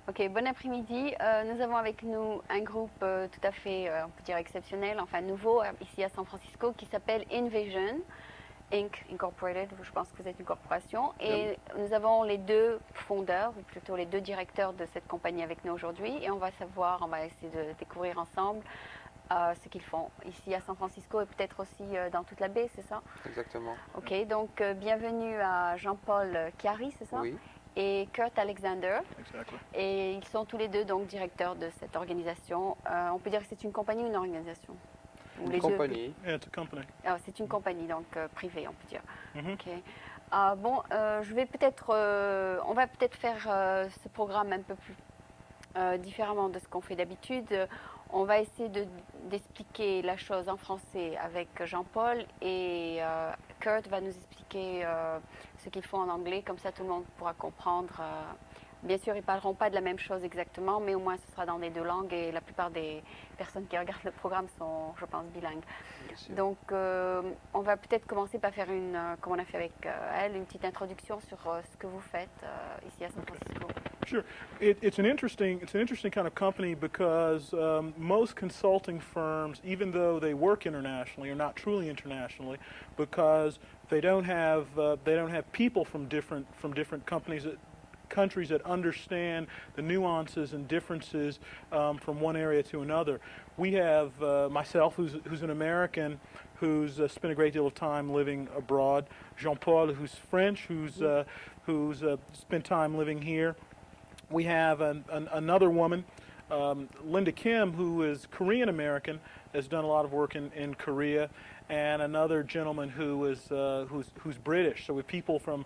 Ok, bon après-midi. Nous avons avec nous un groupe tout à fait, on peut dire exceptionnel, enfin nouveau, ici à San Francisco, qui s'appelle Invision, Inc. Incorporated. Je pense que c'est une corporation. Et nous avons les deux fondeurs, ou plutôt les deux directeurs de cette compagnie avec nous aujourd'hui. Et on va essayer de découvrir ensemble ce qu'ils font ici à San Francisco et peut-être aussi dans toute la baie, c'est ça? Exactement. Ok, donc bienvenue à Jean-Paul Chiarri, c'est ça? Oui. Et Kurt Alexander. Exactly. Et ils sont tous les deux donc directeurs de cette organisation. On peut dire que c'est une compagnie ou une organisation? Ou Une les deux? compagnie. Yeah, it's a company. C'est une compagnie donc privée, on peut dire. Mhm. Ok. On va peut-être faire ce programme un peu plus différemment de ce qu'on fait d'habitude. On va essayer d'expliquer la chose en français avec Jean-Paul et Kurt va nous expliquer ce qu'ils font en anglais, comme ça tout le monde pourra comprendre. Bien sûr, ils ne parleront pas de la même chose exactement, mais au moins ce sera dans les deux langues et la plupart des personnes qui regardent le programme sont, je pense, bilingues. Donc, on va peut-être commencer par faire comme on a fait avec elle, une petite introduction sur ce que vous faites ici à San Francisco. Sure. It's an interesting kind of company because most consulting firms, even though they work internationally, are not truly internationally because they don't have people from different countries that understand the nuances and differences from one area to another. We have myself, who's an American, who's spent a great deal of time living abroad. Jean-Paul, who's French, who's spent time living here. We have another woman, Linda Kim, who is Korean American, has done a lot of work in Korea, and another gentleman who's British. So with people from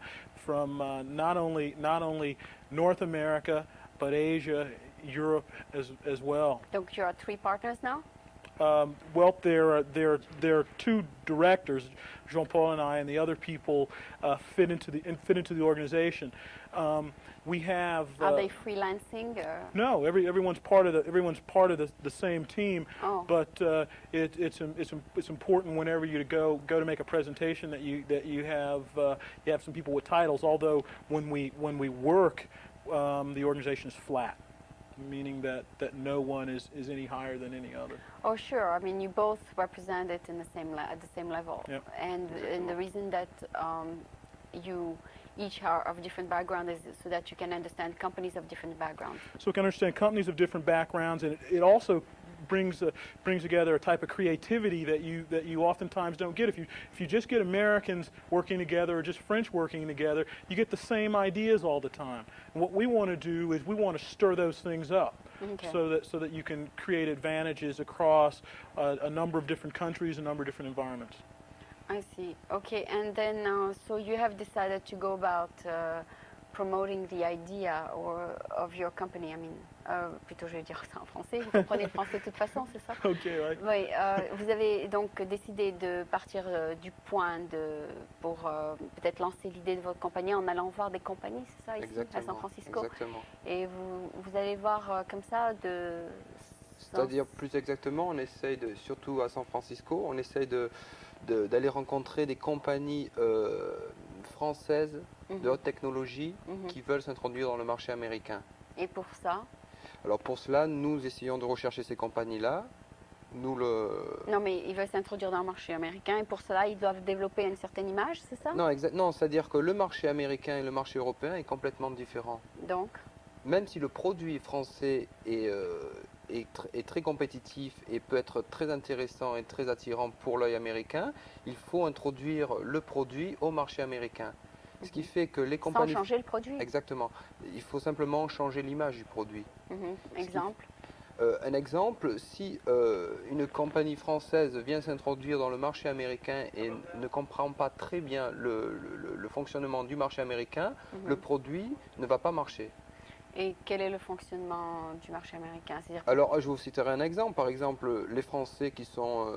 not only North America but Asia, Europe as well. Donc, you are three partners now? Well, there are two directors, Jean-Paul and I, and the other people fit into the organization. We have. Are they freelancing? No, everyone's part of the same team. Oh. But it's important whenever you go to make a presentation that you have some people with titles. Although when we work, the organization is flat, meaning that no one is any higher than any other. Oh, sure. I mean, you both represent it in at the same level. Yep. And the reason that you each are of different backgrounds is so that you can understand companies of different backgrounds. So we can understand companies of different backgrounds, and it also brings together a type of creativity that you oftentimes don't get. If you just get Americans working together or just French working together, you get the same ideas all the time. And what we want to do is we want to stir those things up. Okay. So that you can create advantages across a number of different countries, a number of different environments. I see. Okay, and then so you have decided to go about promoting the idea of your company. I mean, plutôt je vais dire ça en français. Vous comprenez le français de toute façon, c'est ça? Ok, right. Oui. Vous avez donc décidé de partir du point pour peut-être lancer l'idée de votre compagnie en allant voir des compagnies, c'est ça, ici Exactement. à San Francisco? Exactement. Et vous allez voir comme ça C'est-à-dire, plus exactement, on essaye surtout à San Francisco, on essaye d'aller rencontrer des compagnies françaises de haute technologie qui veulent s'introduire dans le marché américain. Et pour ça? Alors pour cela, nous essayons de rechercher ces compagnies-là. Non, mais ils veulent s'introduire dans le marché américain et pour cela, ils doivent développer une certaine image, c'est ça? Non, c'est-à-dire que le marché américain et le marché européen est complètement différent. Donc? Même si le produit français est très compétitif et peut être très intéressant et très attirant pour l'œil américain, il faut introduire le produit au marché américain. Ce qui fait que les compagnies... Sans changer le produit? Exactement. Il faut simplement changer l'image du produit. Exemple? Un exemple, si une compagnie française vient s'introduire dans le marché américain et ne comprend pas très bien le fonctionnement du marché américain, le produit ne va pas marcher. Et quel est le fonctionnement du marché américain? Alors, je vous citerai un exemple. Par exemple, les Français qui sont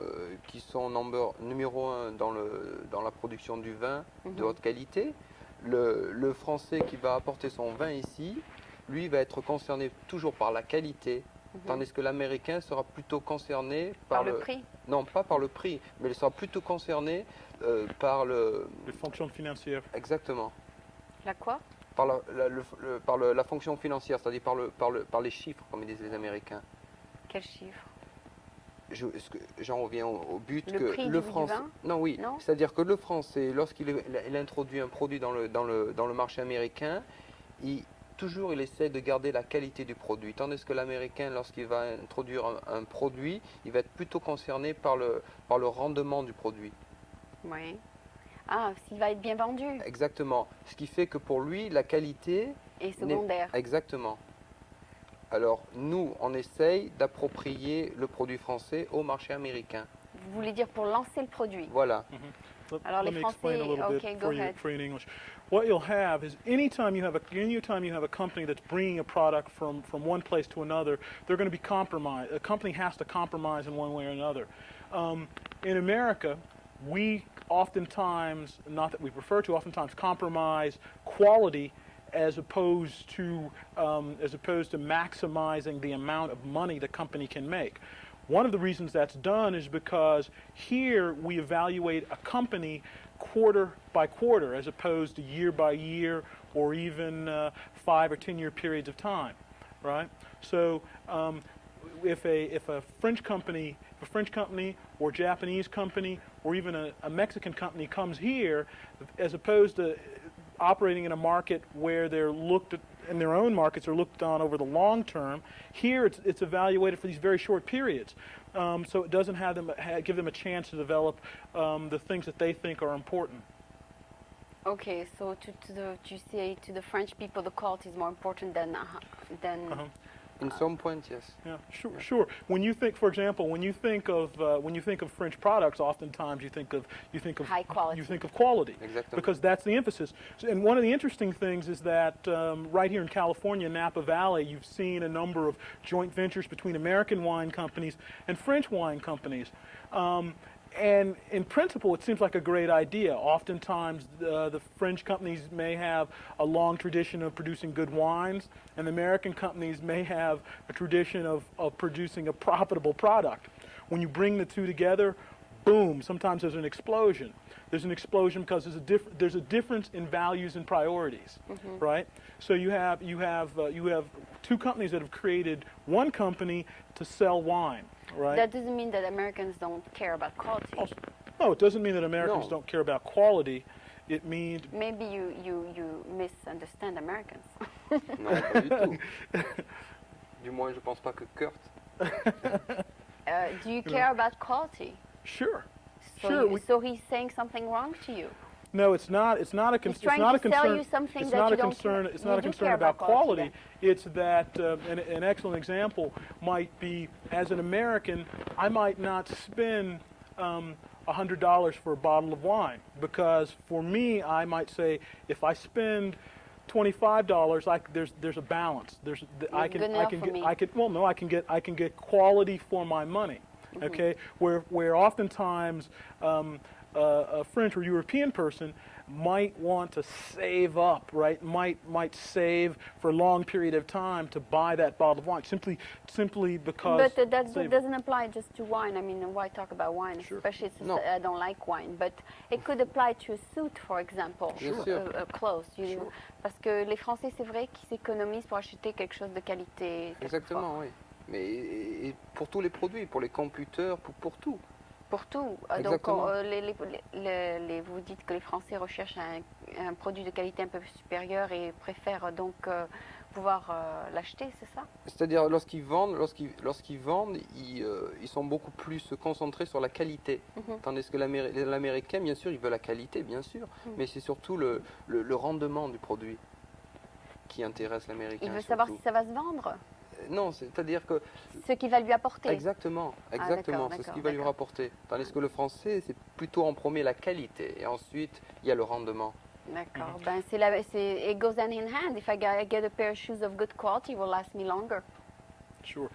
numéro 1 dans la production du vin de haute qualité, le Français qui va apporter son vin ici, lui va être concerné toujours par la qualité, tandis que l'Américain sera plutôt concerné par le prix? Non, pas par le prix, mais il sera plutôt concerné par Les fonctions financières. Exactement. La quoi? la fonction financière, c'est-à-dire par les chiffres, comme ils disent les Américains. Quel chiffre? J'en reviens au but Le que prix le du français. vin? Non, oui. Non. C'est-à-dire que le français, lorsqu'il il introduit un produit dans le marché américain, toujours il essaie de garder la qualité du produit. Tandis que l'américain, lorsqu'il va introduire un produit, il va être plutôt concerné par le rendement du produit. Oui. Ah, s'il va être bien vendu. Exactement. Ce qui fait que pour lui, la qualité Et secondaire. Exactement. Alors, nous, on essaye d'approprier le produit français au marché américain. Vous voulez dire pour lancer le produit? Voilà. Alors Let les me explain a Français, little bit okay, go ahead. for you in English. What you'll have is anytime you have a company that's bringing a product from one place to another, they're going to be compromised. A company has to compromise in one way or another. In America, we oftentimes, not that we prefer to, oftentimes compromise quality as opposed to maximizing the amount of money the company can make. One of the reasons that's done is because here we evaluate a company quarter by quarter as opposed to year by year or even 5 or 10 year periods of time, right? So if a French company or Japanese company or even a Mexican company comes here, as opposed to operating in a market where they're looked at, in their own markets are looked on over the long term, here it's evaluated for these very short periods. So it doesn't give them a chance to develop the things that they think are important. Okay, so you say to the French people the quality is more important than In some point, yes. Yeah, sure. When you think, for example, when you think of French products, oftentimes you think of high quality. You think of quality, Exactly. because that's the emphasis. And one of the interesting things is that right here in California, Napa Valley, you've seen a number of joint ventures between American wine companies and French wine companies. And in principle, it seems like a great idea. Oftentimes, the French companies may have a long tradition of producing good wines, and the American companies may have a tradition of producing a profitable product. When you bring the two together, boom, sometimes there's an explosion. There's an explosion because there's a difference in values and priorities, right? So you have two companies that have created one company to sell wine. Right. That doesn't mean that Americans don't care about quality. No, it doesn't mean that Americans No. don't care about quality. It means Maybe you misunderstand Americans. Non, pas du tout. Du moins, je pense pas que Kurt. Do you care about quality? sure. So, Sure, so he's saying something wrong to you. No, it's not. It's not a He's concern. trying It's not to a sell concern. you something It's that not you a don't concern. care. It's You not a do concern care about about quality, quality. It's that an excellent example might be, as an American, I might not spend $100 for a bottle of wine, because for me, I might say, if I spend $25, there's a balance. I good enough for me. I can get quality for my money. Okay, where oftentimes a French or European person might want to save up, right? Might save for a long period of time to buy that bottle of wine, simply because. But that doesn't apply just to wine. I mean, why talk about wine? Sure. Especially since No. I don't like wine. But it could apply to a suit, for example, Bien sûr. clothes. Know. Parce que les Français, c'est vrai qu'ils s'économisent pour acheter quelque chose de qualité. Exactement, oui. Mais et pour tous les produits, pour les computers, pour tout. Pour tout. Donc, Exactement. vous dites que les Français recherchent un produit de qualité un peu supérieure et préfèrent donc pouvoir l'acheter, c'est ça? C'est-à-dire lorsqu'ils vendent, ils sont beaucoup plus concentrés sur la qualité. Tandis que l'Américain, bien sûr, il veut la qualité, bien sûr, mais c'est surtout le rendement du produit qui intéresse l'Américain. Il veut surtout. savoir si ça va se vendre. Non, c'est-à-dire que... Ce qui va lui apporter. Exactement, d'accord, c'est ce qui va lui d'accord. rapporter. Tandis que le français, c'est plutôt en premier la qualité, et ensuite, il y a le rendement. D'accord. Ben, it goes hand in hand. If I get a pair of shoes of good quality, it will last me longer. Sure.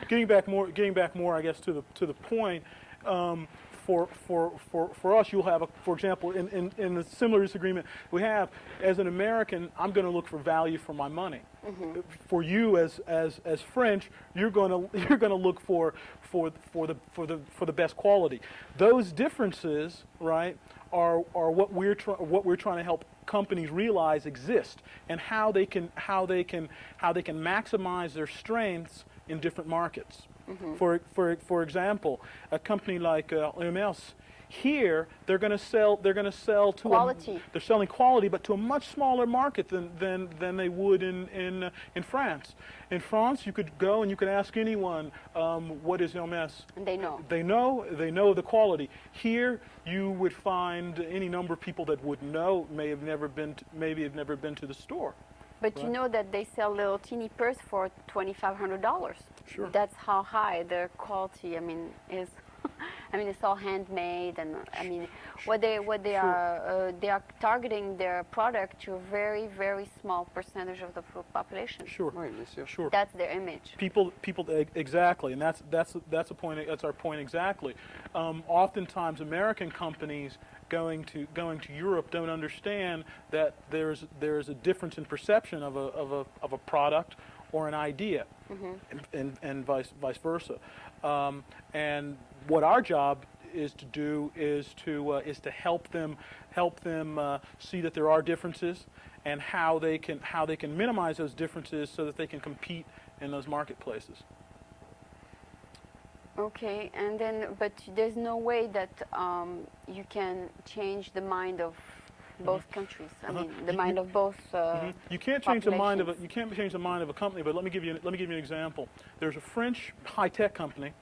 Getting back more, I guess, to the point. For us, you'll have, for example, in a similar disagreement we have, as an American, I'm going to look for value for my money. For you, as French, you're going to look for the best quality. Those differences, right, are what we're trying to help companies realize exist and how they can maximize their strengths in different markets. For example, a company like Hermès, here they're going to sell to Quality. they're selling quality, but to a much smaller market than they would in France. In France, you could go and you could ask anyone, what is Hermès? And they know. They know the quality. Here, you would find any number of people that would know, maybe have never been to the store. But you know that they sell little teeny purse for $2,500. Sure. That's how high their quality, is. It's all handmade, and what they are targeting their product to a very, very small percentage of the population. Sure. Oui, bien sûr. Sure. That's their image. People, exactly, and that's a point. That's our point exactly. Oftentimes, American companies going to Europe don't understand that there's a difference in perception of a product or an idea, and vice versa. And what our job is to do is to help them see that there are differences and how they can minimize those differences so that they can compete in those marketplaces. Okay, and then, but there's no way that you can change the mind of both countries. The mind of both. You can't change the mind of a company. But let me give you an example. There's a French high-tech company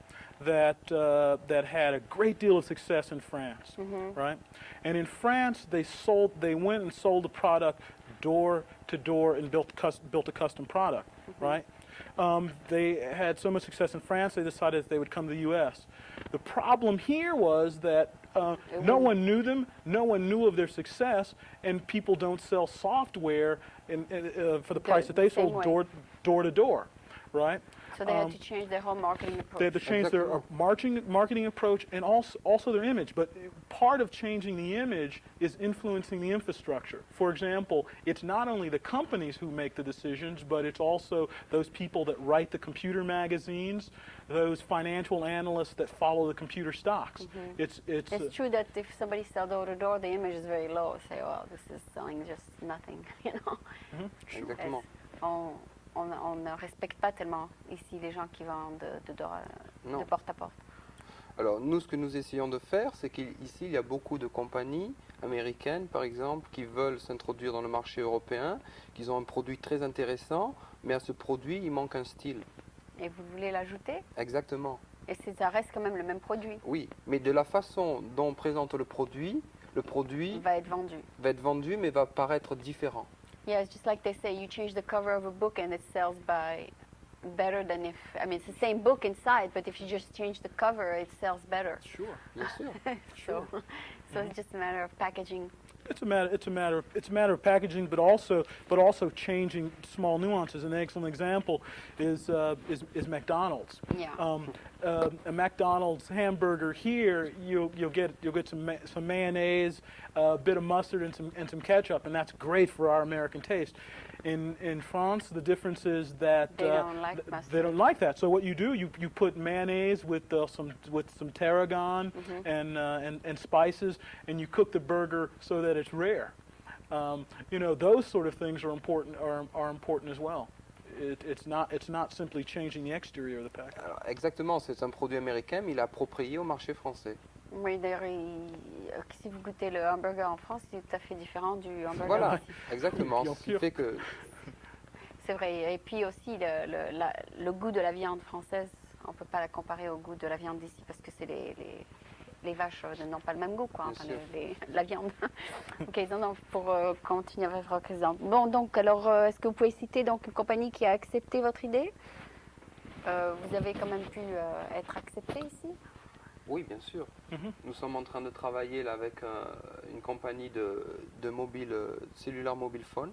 that had a great deal of success in France, right? And in France, they went and sold the product door to door and built a custom product, right? They had so much success in France, they decided that they would come to the U.S. The problem here was that no one knew them, no one knew of their success, and people don't sell software for the price that they sold door to door, right? So they had to change their whole marketing approach. They had to change their marketing approach and also their image. But part of changing the image is influencing the infrastructure. For example, it's not only the companies who make the decisions, but it's also those people that write the computer magazines, those financial analysts that follow the computer stocks. It's true that if somebody sells door to door, the image is very low. Say, well, this is selling just nothing, Exactement. On ne respecte pas tellement ici les gens qui vendent de porte à porte. Alors nous, ce que nous essayons de faire, c'est qu'ici, il y a beaucoup de compagnies américaines, par exemple, qui veulent s'introduire dans le marché européen, qui ont un produit très intéressant, mais à ce produit, il manque un style. Et vous voulez l'ajouter? Exactement. Et ça reste quand même le même produit. Oui, mais de la façon dont on présente le produit va être vendu, mais va paraître différent. Yeah, it's just like they say, you change the cover of a book and it sells better than if, it's the same book inside, but if you just change the cover, it sells better. Sure. Bien sûr. So it's just a matter of packaging. It's a matter of packaging, but also changing small nuances. An excellent example is McDonald's. Yeah. A McDonald's hamburger here, you'll get some mayonnaise, a bit of mustard, and some ketchup, and that's great for our American taste. In France, the difference is that they don't like mustard. They don't like that. So what you do, you put mayonnaise with some tarragon and spices, and you cook the burger so that it's rare. Those sort of things are important as well. It's not simply changing the exterior of the package. Alors, exactement, c'est un produit américain, mais il est approprié au marché français. Oui, d'ailleurs, si vous goûtez le hamburger en France, c'est tout à fait différent du hamburger Voilà, ici. exactement. Ce qui fait que... C'est vrai. Et puis aussi, le goût de la viande française, on ne peut pas la comparer au goût de la viande d'ici parce que c'est les vaches n'ont pas le même goût, quoi. La viande. Ok, non, pour continuer avec votre présidente. Bon, donc, alors, est-ce que vous pouvez citer donc une compagnie qui a accepté votre idée? Vous avez quand même pu être accepté ici? Oui, bien sûr. Nous sommes en train de travailler là, avec une compagnie de mobile, cellulaire mobile phone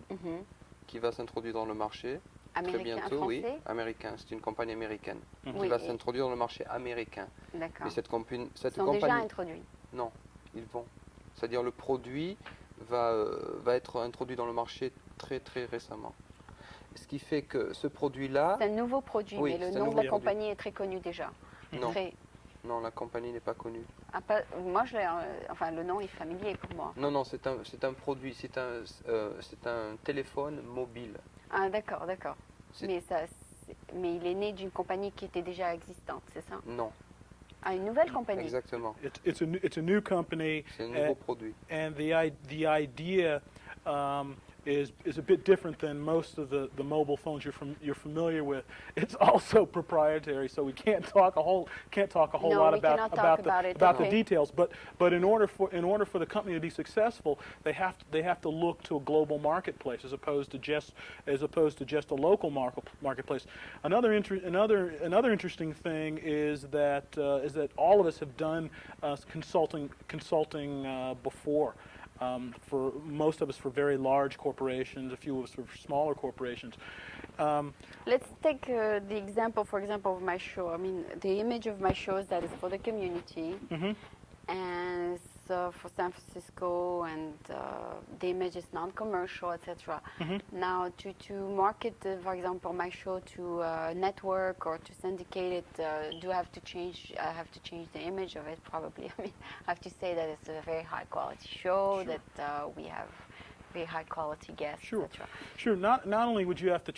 qui va s'introduire dans le marché très bientôt. Français? Oui, américain. C'est une compagnie américaine qui Oui, va s'introduire dans le marché américain. D'accord. Mais cette compagnie, déjà introduits? Non, ils vont. C'est-à-dire le produit va être introduit dans le marché très très récemment. Ce qui fait que ce produit-là... C'est un nouveau produit, oui, mais le nom de la compagnie est très connu déjà. Non. Non, la compagnie n'est pas connue. Ah, moi, enfin, le nom est familier pour moi. Non, non, c'est un produit, c'est un téléphone mobile. Ah, d'accord, d'accord. C'est- Mais il est né d'une compagnie qui était déjà existante, c'est ça? Non, Ah, une nouvelle compagnie. exactement. It's a new company, C'est un nouveau produit. and the idea is a bit different than most of the mobile phones you're familiar with. It's also proprietary, so we can't talk a whole No, lot we cannot talk about it, the okay. details. But in order for the company to be successful, they have to look to a global marketplace as opposed to just a local marketplace. Another interesting thing is that all of us have done consulting before. For most of us for very large corporations, a few of us for smaller corporations. Let's take the example, for example, of my show. I mean, the image of my show is that it's for the community, and so for San Francisco, and the image is non-commercial, etc. Now, to market, for example, my show to a network or to syndicate it, do I have to change? I have to change the image of it, probably. I mean, I have to say that it's a very high-quality show, that we have very high-quality guests, Sure. etc. Sure. Not only would you have to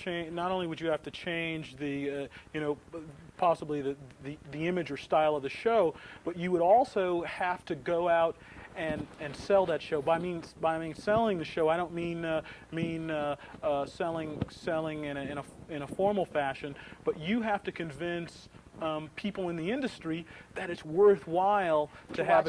change the possibly the image or style of the show, but you would also have to go out and sell that show. By selling the show, I don't mean selling in a formal fashion, but you have to convince people in the industry that it's worthwhile to have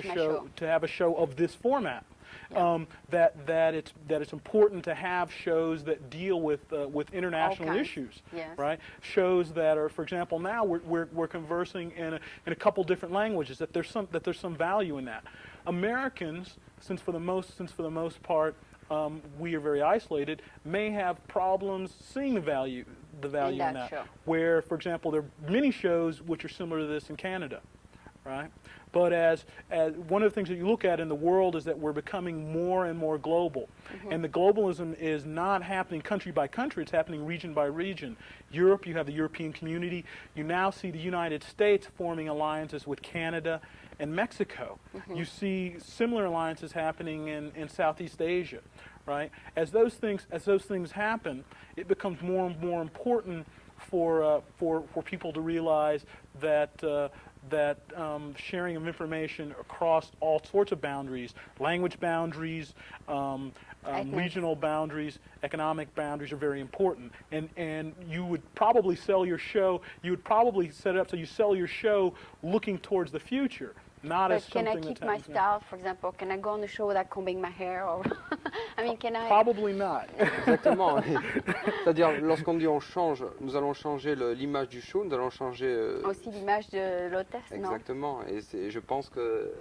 a show of this format. Yeah. That it's important to have shows that deal with international issues, yes. right? Shows that are, for example, now we're conversing in a couple different languages. That there's some value in that. Americans, since for the most part we are very isolated, may have problems seeing the value in that. Show. Where, for example, there are many shows which are similar to this in Canada, right? But as one of the things that you look at in the world is that we're becoming more and more global. And the globalism is not happening country by country, it's happening region by region. Europe, you have the European community. You now see the United States forming alliances with Canada and Mexico. You see similar alliances happening in Southeast Asia, right? As those things happen, it becomes more and more important for people to realize that sharing of information across all sorts of boundaries, language boundaries, regional boundaries, economic boundaries are very important. And you would probably sell your show, you would probably set it up so you sell your show looking towards the future, not as something can I keep my style, for example? Can I go on the show without combing my hair? Or I mean, can I? Probably not. Exactement. C'est-à-dire, lorsqu'on dit on change, nous allons changer l'image du show, nous allons changer... Aussi l'image de l'hôtesse, non? Exactement. Et je pense que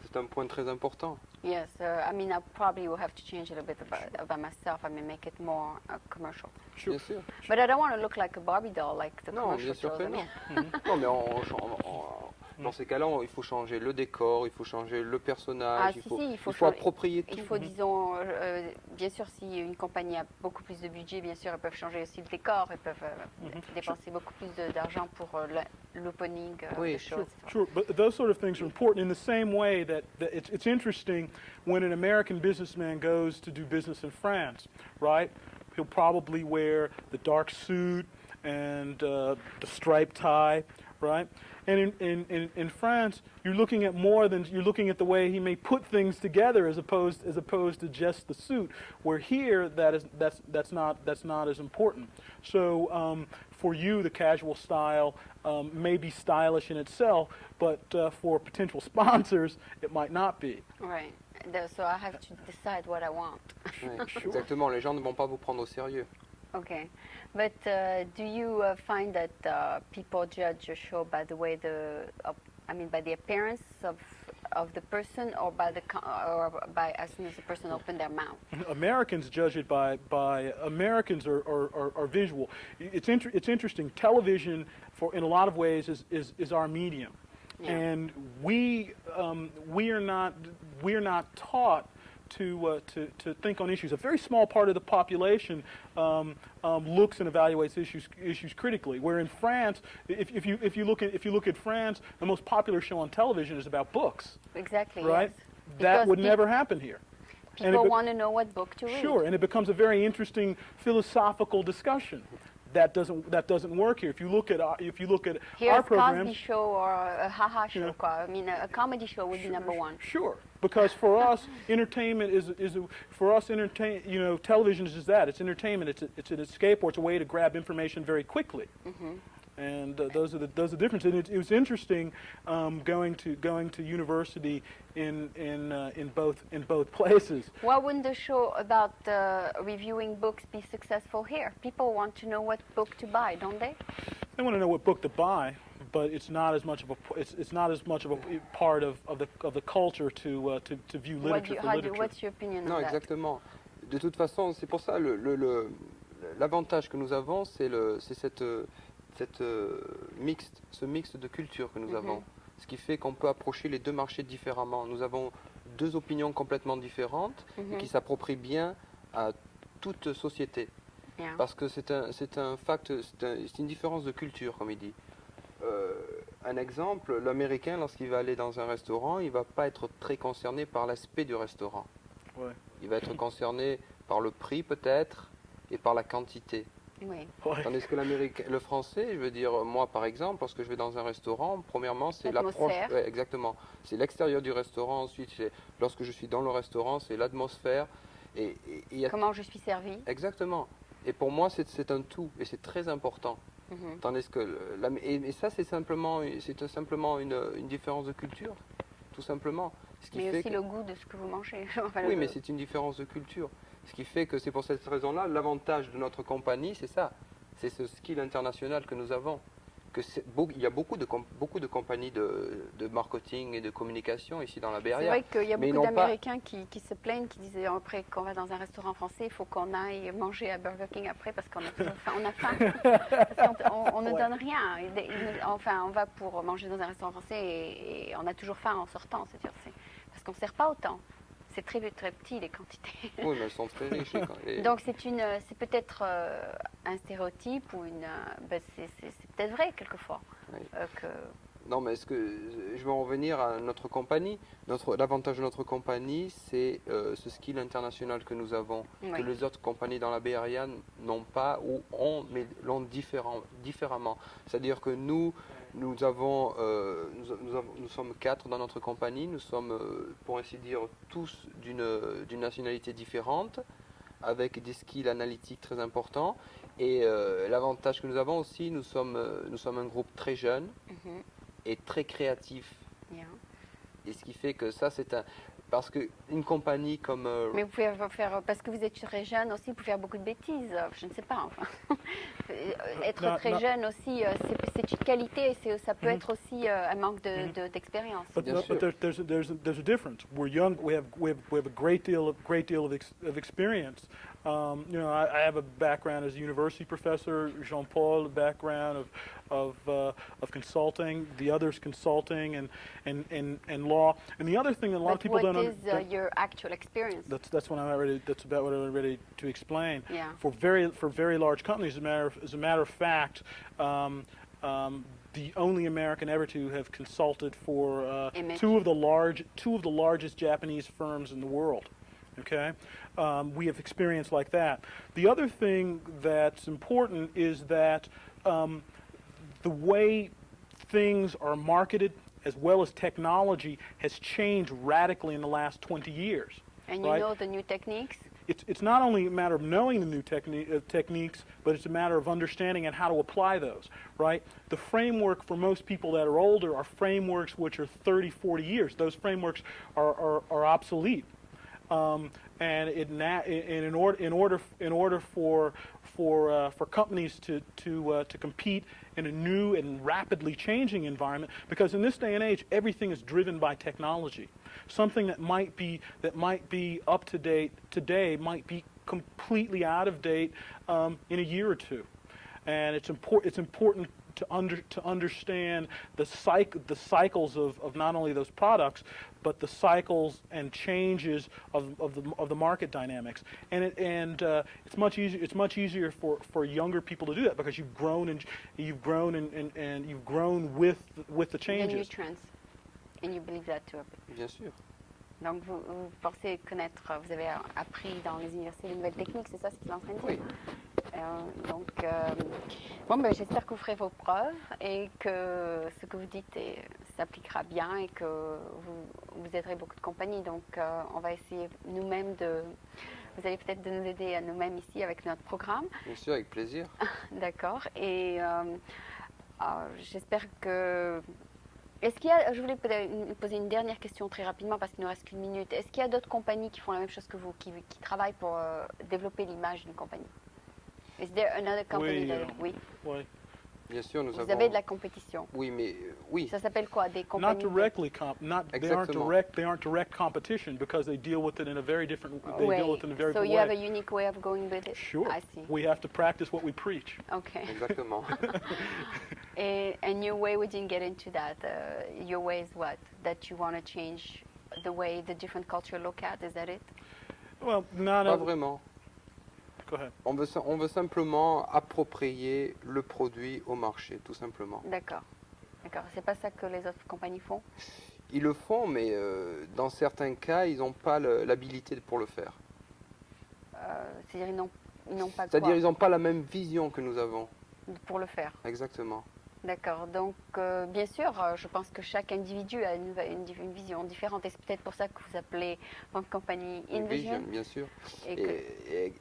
c'est un point très important. Yes, I mean, I probably will have to change a little bit about myself. I mean, make it more commercial. Sure. Bien sûr. But I don't want to look like a Barbie doll, like the Non, commercial bien sûr shows. que I non. mean. Non, mais dans ces cas-là, il faut changer le décor, il faut changer le personnage, il faut approprier tout. Il faut, disons, bien sûr, si une compagnie a beaucoup plus de budget, bien sûr, ils peuvent changer aussi le décor, ils peuvent dépenser beaucoup plus d'argent pour l'opening de choses. Sure, but those sort of things are important in the same way that it's interesting when an American businessman goes to do business in France, right? He'll probably wear the dark suit and the striped tie, right? And in France, you're looking at the way he may put things together as opposed to just the suit. Where here, that's not as important. So for you, the casual style may be stylish in itself, but for potential sponsors, it might not be. Right. So I have to decide what I want. Ouais, exactement. Les gens ne vont pas vous prendre au sérieux. Okay, but do you find that people judge your show by the way by the appearance of the person, or by as soon as the person opens their mouth? Americans judge it by Americans are visual. It's interesting. Television, in a lot of ways, is our medium, and we are not taught to think on issues. A very small part of the population looks and evaluates issues critically. Where in France, if you look at France, the most popular show on television is about books. Exactly. Right. Yes. That would never happen here. People want to know what book to read. Sure, and it becomes a very interesting philosophical discussion. That doesn't work here. If you look at Here's our programs, Cosby Show or a Ha-Ha show. I mean, a comedy show would be number one. Sure, because for us, entertainment television is just that. It's entertainment. It's an escape, or it's a way to grab information very quickly. Mm-hmm. And those are the differences. And it was interesting going to university in both places. Why wouldn't the show about reviewing books be successful here? People want to know what book to buy, don't they? They want to know what book to buy, but it's not as much of a part of the culture to view literature for literature. What's your opinion Non, on that? exactement. De toute façon, c'est pour ça l'avantage que nous avons, c'est ce mixte de culture que nous avons. Ce qui fait qu'on peut approcher les deux marchés différemment. Nous avons deux opinions complètement différentes et qui s'approprient bien à toute société. Yeah. Parce que c'est un fact, c'est une différence de culture, comme il dit. Un exemple, l'Américain, lorsqu'il va aller dans un restaurant, il ne va pas être très concerné par l'aspect du restaurant. Ouais. Il va être concerné par le prix peut-être et par la quantité. Oui. Ouais. Tandis que le français, je veux dire, moi par exemple, lorsque je vais dans un restaurant, premièrement c'est l'approche, ouais, exactement, c'est l'extérieur du restaurant, ensuite lorsque je suis dans le restaurant, c'est l'atmosphère. Et comment je suis servi. Exactement. Et pour moi c'est un tout, et c'est très important. Tandis que, et ça c'est simplement une différence de culture, tout simplement. Mais aussi le goût de ce que vous mangez. Enfin, oui, mais c'est une différence de culture. Ce qui fait que c'est pour cette raison-là, l'avantage de notre compagnie, c'est ça. C'est ce skill international que nous avons. Il y a beaucoup de compagnies de marketing et de communication ici dans la Baie Arrière. C'est vrai qu'il y a beaucoup d'Américains qui se plaignent, qui disent après qu'on va dans un restaurant français, il faut qu'on aille manger à Burger King après parce qu'on a toujours faim. On a faim. Parce qu'on ne donne rien. Enfin, on va pour manger dans un restaurant français et on a toujours faim en sortant. C'est-à-dire, parce qu'on ne sert pas autant. C'est très petit les quantités. Oui, mais elles sont très riches. Donc c'est peut-être un stéréotype ou c'est peut-être vrai quelquefois. Oui. Que... Non, mais je vais en revenir à notre compagnie. L'avantage de notre compagnie, c'est ce skill international que nous avons, oui. que les autres compagnies dans la Baie Area n'ont pas ou ont, mais l'ont différemment. C'est-à-dire que nous sommes 4 dans notre compagnie, nous sommes, pour ainsi dire, tous d'une nationalité différente, avec des skills analytiques très importants. Et l'avantage que nous avons aussi, nous sommes un groupe très jeune et très créatif. Yeah. Et ce qui fait que ça, parce qu'une compagnie comme... Mais vous pouvez faire, parce que vous êtes très jeune aussi, vous pouvez faire beaucoup de bêtises, je ne sais pas, enfin. Être très jeune aussi, c'est une qualité, et ça peut être aussi un manque d'expérience. But there's a difference. We're young. We have a great deal of experience. I have a background as a university professor. Jean-Paul, a background of consulting. The others consulting and law. And the other thing that a lot of people don't understand. What is your actual experience? That's about what I'm ready to explain. Yeah. For very large companies, as a matter of fact, the only American ever to have consulted for two of the largest Japanese firms in the world. Okay, we have experience like that. The other thing that's important is that the way things are marketed, as well as technology, has changed radically in the last 20 years. And you know the new techniques? It's not only a matter of knowing the new techniques, but it's a matter of understanding and how to apply those, right? The framework for most people that are older are frameworks which are 30, 40 years. Those frameworks are obsolete. And in order for companies to compete in a new and rapidly changing environment, because in this day and age everything is driven by technology. Something that might be up to date today might be completely out of date in a year or two, and it's important to understand the cycles of not only those products, but the cycles and changes of the market dynamics. And it's much easier. It's much easier for younger people to do that because you've grown and you've grown with the The new changes. trends. And you believe that too. Bien sûr. Donc vous pensez connaître, vous avez appris dans les universités les nouvelles techniques, c'est ça ce qu'il est en train de dire? Oui. Bon, ben, j'espère que vous ferez vos preuves et que ce que vous dites s'appliquera bien et que vous aiderez beaucoup de compagnies. Donc on va essayer nous-mêmes vous allez peut-être de nous aider à nous-mêmes ici avec notre programme. Bien sûr, avec plaisir. D'accord. Et j'espère que... Est-ce qu'il y a, je voulais poser une dernière question très rapidement parce qu'il ne nous reste qu'une minute. Est-ce qu'il y a d'autres compagnies qui font la même chose que vous, qui travaillent pour développer l'image d'une compagnie? Is there another company Oui. Bien sûr, nous Vous avons... avez de la compétition. Oui, mais oui. Ça s'appelle quoi? Des Not compagnies? directly, they aren't direct competition because they deal with it in a very different. They deal with it in a very So different you have a way. unique way of going with it? Sure. I see. We have to practice what we preach. Okay. Exactement. And your way, we didn't get into that. Your way is what? That you want to change the way the different culture look at? Is that it? Well, not Pas vraiment. Go ahead. On veut simplement approprier le produit au marché, tout simplement. D'accord. D'accord. C'est pas ça que les autres compagnies font? Ils le font, mais dans certains cas, ils n'ont pas l'habilité pour le faire. C'est-à-dire ils n'ont pas C'est-à-dire quoi ils n'ont pas la même vision que nous avons. pour le faire. Exactement. D'accord. Donc, bien sûr, je pense que chaque individu a une vision différente. Et c'est peut-être pour ça que vous appelez votre compagnie Invision. Bien sûr. Et que-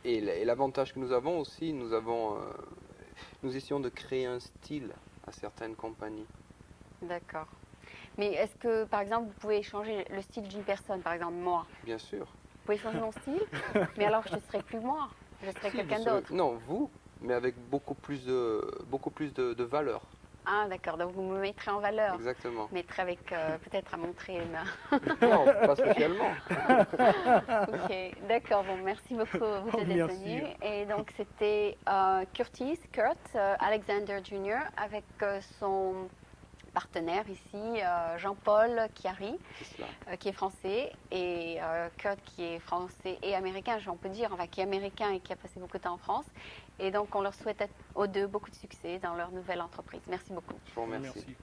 Et l'avantage que nous avons aussi, nous essayons de créer un style à certaines compagnies. D'accord. Mais est-ce que, par exemple, vous pouvez changer le style d'une personne, par exemple moi? Bien sûr. Vous pouvez changer mon style? Mais alors, je ne serai plus moi. Je serai Si, quelqu'un vous serez- d'autre. Non, vous, mais avec beaucoup plus de valeur. Ah, d'accord. Donc, vous me mettrez en valeur. Exactement. Mettrez avec, peut-être à montrer ma... Non, pas spécialement. Ok, d'accord. Bon, merci beaucoup vous Oh, d'être merci. venu. Et donc, c'était Kurt Alexander Jr. avec son partenaire ici, Jean-Paul Chiarri, C'est cela. qui est français, et Kurt qui est français et américain, on peut dire, enfin qui est américain et qui a passé beaucoup de temps en France. Et donc on leur souhaite aux deux beaucoup de succès dans leur nouvelle entreprise. Merci beaucoup. Je vous remercie. Merci.